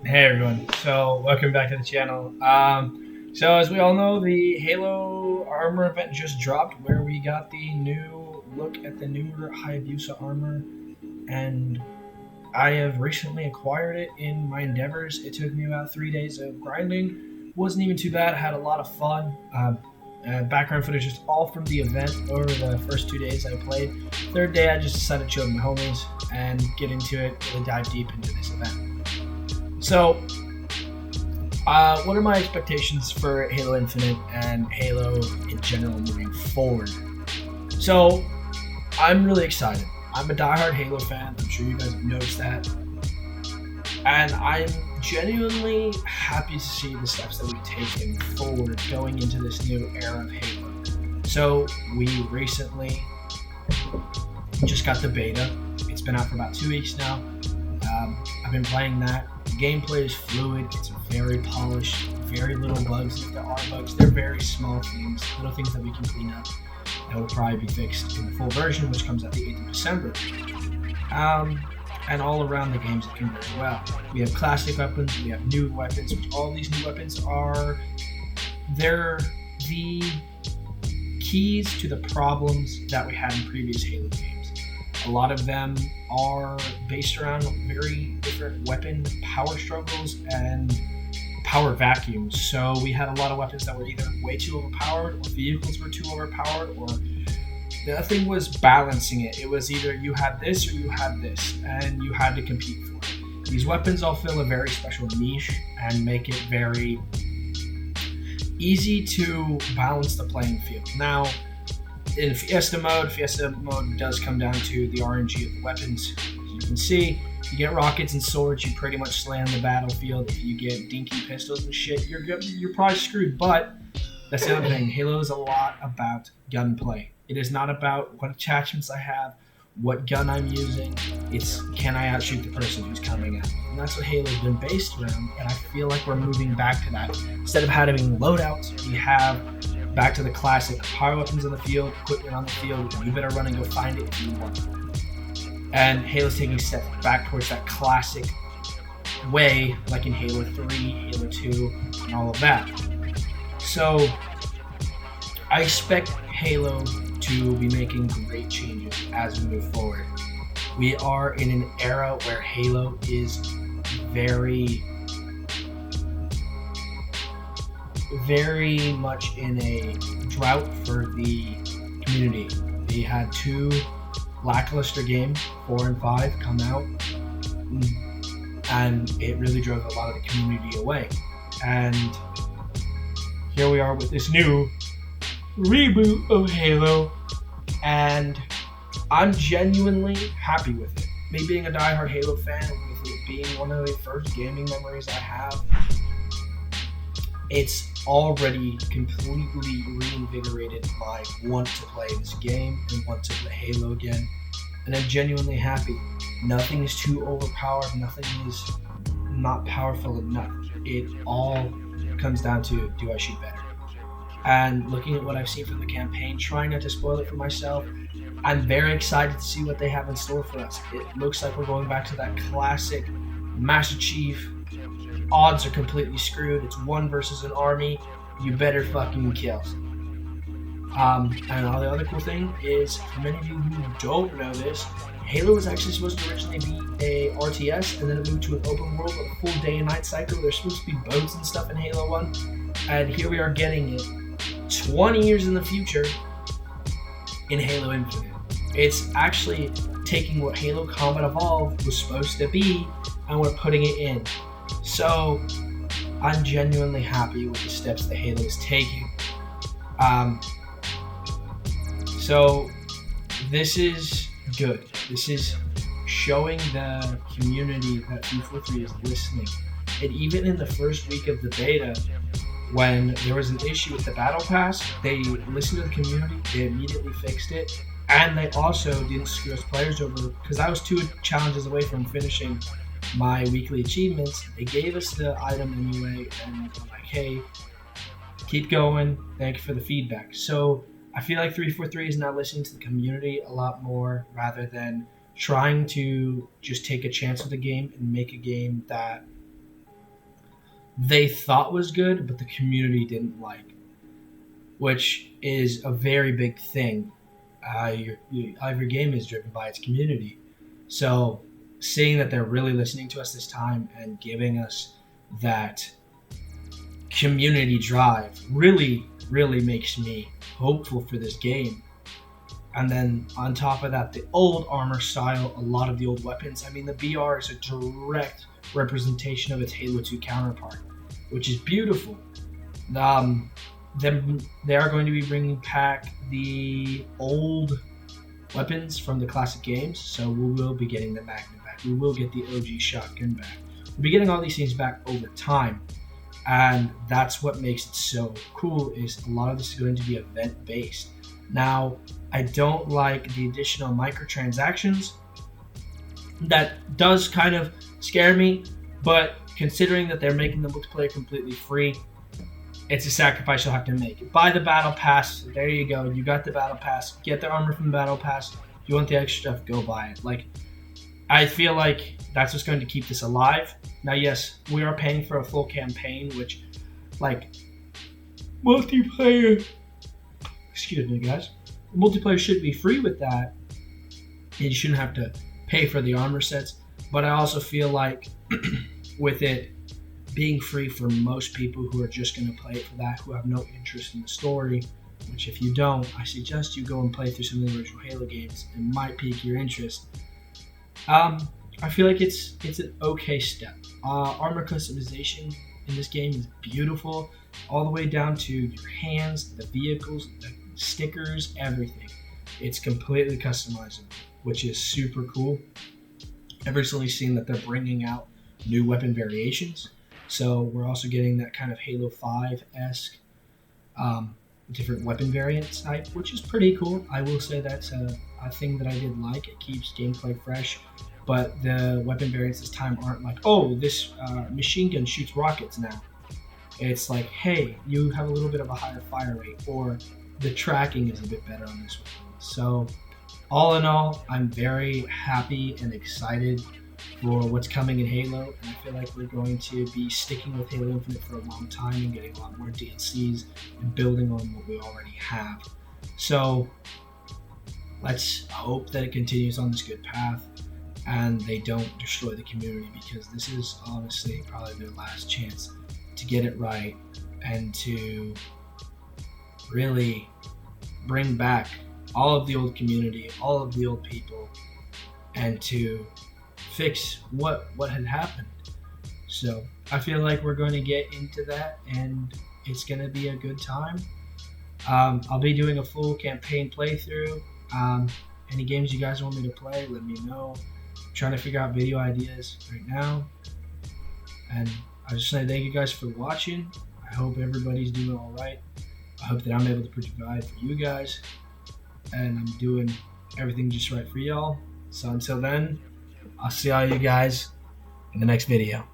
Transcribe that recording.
Hey everyone, so welcome back to the channel. So as we all know, the Halo armor event just dropped where we got the new look at the newer Hayabusa armor, and I have recently acquired it in my endeavors. It took me about 3 days of grinding. Wasn't even too bad, had a lot of fun. Background footage is all from the event over the first 2 days I played. Third day I just decided to chill with my homies and get into it, really dive deep into this event. So what are my expectations for Halo Infinite and Halo in general moving forward? So, I'm really excited. I'm a diehard Halo fan. I'm sure you guys have noticed that. And I'm genuinely happy to see the steps that we've taken forward going into this new era of Halo. So, we recently just got the beta. It's been out for about 2 weeks now. I've been playing that. The gameplay is fluid. It's very polished. Very little bugs. If there are bugs, they're very small things, little things that we can clean up. That will probably be fixed in the full version, which comes out the 8th of December. Um, and all around the game's looking very well. We have classic weapons. We have new weapons. Which all these new weapons are. They're the keys to the problems that we had in previous Halo games. A lot of them are based around very different weapon power struggles and power vacuums. So we had a lot of weapons that were either way too overpowered, or vehicles were too overpowered, or nothing was balancing it. It was either you had this or you had this, and you had to compete for it. These weapons all fill a very special niche and make it very easy to balance the playing field. Now, in Fiesta mode does come down to the RNG of the weapons. As you can see, you get rockets and swords, you pretty much slam the battlefield. If you get dinky pistols and shit, you're probably screwed. But that's the other thing. Halo is a lot about gunplay. It is not about what attachments I have, what gun I'm using. It's can I outshoot the person who's coming at me? And that's what Halo's been based around. And I feel like we're moving back to that. Instead of having loadouts, we have back to the classic power weapons on the field, equipment on the field. You better run and go find it if you want it. And Halo's taking a step back towards that classic way, like in Halo 3, Halo 2, and all of that. So I expect Halo to be making great changes as we move forward. We are in an era where Halo is very, very much in a drought for the community. They had two lackluster games, 4 and 5, come out, and it really drove a lot of the community away. And here we are with this new reboot of Halo, and I'm genuinely happy with it. Me being a diehard Halo fan, with it being one of the first gaming memories I have, it's already completely reinvigorated my want to play this game and want to play Halo again. And I'm genuinely happy. Nothing is too overpowered, nothing is not powerful enough. It all comes down to do I shoot better? And looking at what I've seen from the campaign, trying not to spoil it for myself, I'm very excited to see what they have in store for us. It looks like we're going back to that classic Master Chief. Odds are completely screwed. It's one versus an army. You better fucking kill. And all the other cool thing is, for many of you who don't know this, Halo was actually supposed to originally be a RTS, and then it moved to an open world with a full day and night cycle. There's supposed to be boats and stuff in Halo 1, and here we are getting it 20 years in the future in Halo Infinite. It's actually taking what Halo Combat Evolved was supposed to be, and we're putting it in. So, I'm genuinely happy with the steps that Halo is taking. So, this is good. This is showing the community that 343 is listening. And even in the first week of the beta, when there was an issue with the battle pass, they listened to the community, they immediately fixed it, and they also didn't screw us players over, because I was 2 challenges away from finishing my weekly achievements. They gave us the item anyway, and I'm like, hey, keep going, thank you for the feedback. So I feel like 343 is now listening to the community a lot more, rather than trying to just take a chance with the game and make a game that they thought was good, but the community didn't like, which is a very big thing. Every game is driven by its community. So seeing that they're really listening to us this time and giving us that community drive really, really makes me hopeful for this game. And then on top of that, the old armor style, a lot of the old weapons. I mean, the BR is a direct representation of its Halo 2 counterpart, which is beautiful. Then they are going to be bringing back the old weapons from the classic games, so we will be getting the Magnum back. We will get the OG shotgun back. We'll be getting all these things back over time, and that's what makes it so cool. Is a lot of this is going to be event based. Now, I don't like the additional microtransactions. That does kind of scare me, but considering that they're making the multiplayer completely free, it's a sacrifice you'll have to make. Buy the battle pass. There you go. You got the battle pass. Get the armor from the battle pass. If you want the extra stuff, go buy it. Like, I feel like that's what's going to keep this alive. Now, yes, we are paying for a full campaign, which, like, multiplayer. Excuse me, guys. Multiplayer should be free with that, and you shouldn't have to pay for the armor sets. But I also feel like with it being free for most people who are just going to play it for that, who have no interest in the story, which if you don't, I suggest you go and play through some of the original Halo games. It might pique your interest. I feel like it's an okay step. Armor customization in this game is beautiful, all the way down to your hands, the vehicles, the stickers, everything. It's completely customizable, which is super cool. I've recently seen that they're bringing out new weapon variations. So we're also getting that kind of Halo 5-esque different weapon variant type, which is pretty cool. I will say that's a thing that I did like. It keeps gameplay fresh, but the weapon variants this time aren't like, oh, this machine gun shoots rockets now. It's like, hey, you have a little bit of a higher fire rate, or the tracking is a bit better on this one. So all in all, I'm very happy and excited for what's coming in Halo, and I feel like we're going to be sticking with Halo Infinite for a long time and getting a lot more DLCs and building on what we already have. So let's hope that it continues on this good path and they don't destroy the community, because this is honestly probably their last chance to get it right and to really bring back all of the old community, all of the old people, and to fix what had happened. So I feel like we're going to get into that, and it's going to be a good time. I'll be doing a full campaign playthrough. Any games you guys want me to play, let me know. I'm trying to figure out video ideas right now. And I just say thank you guys for watching. I hope everybody's doing all right. I hope that I'm able to provide for you guys, and I'm doing everything just right for y'all. So until then, I'll see all you guys in the next video.